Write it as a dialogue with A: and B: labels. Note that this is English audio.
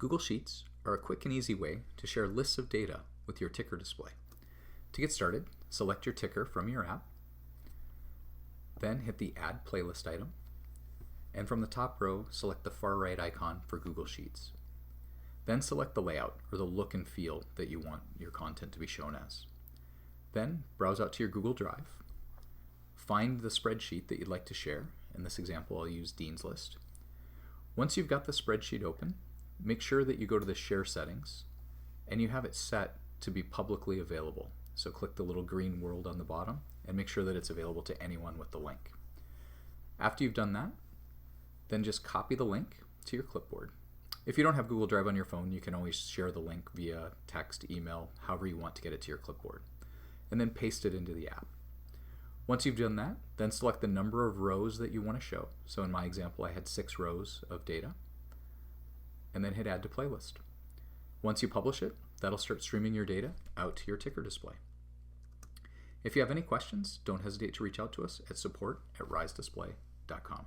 A: Google Sheets are a quick and easy way to share lists of data with your ticker display. To get started, select your ticker from your app, then hit the Add Playlist item, and from the top row, select the far right icon for Google Sheets. Then select the layout or the look and feel that you want your content to be shown as. Then browse out to your Google Drive, find the spreadsheet that you'd like to share. In this example, I'll use Dean's List. Once you've got the spreadsheet open, make sure that you go to the Share settings and you have it set to be publicly available. So click the little green world on the bottom and make sure that it's available to anyone with the link. After you've done that, then just copy the link to your clipboard. If you don't have Google Drive on your phone, you can always share the link via text, email, however you want to get it to your clipboard, and then paste it into the app. Once you've done that, then select the number of rows that you want to show. So in my example, I had 6 rows of data, and then hit Add to Playlist. Once you publish it, that'll start streaming your data out to your ticker display. If you have any questions, don't hesitate to reach out to us at support@risedisplay.com.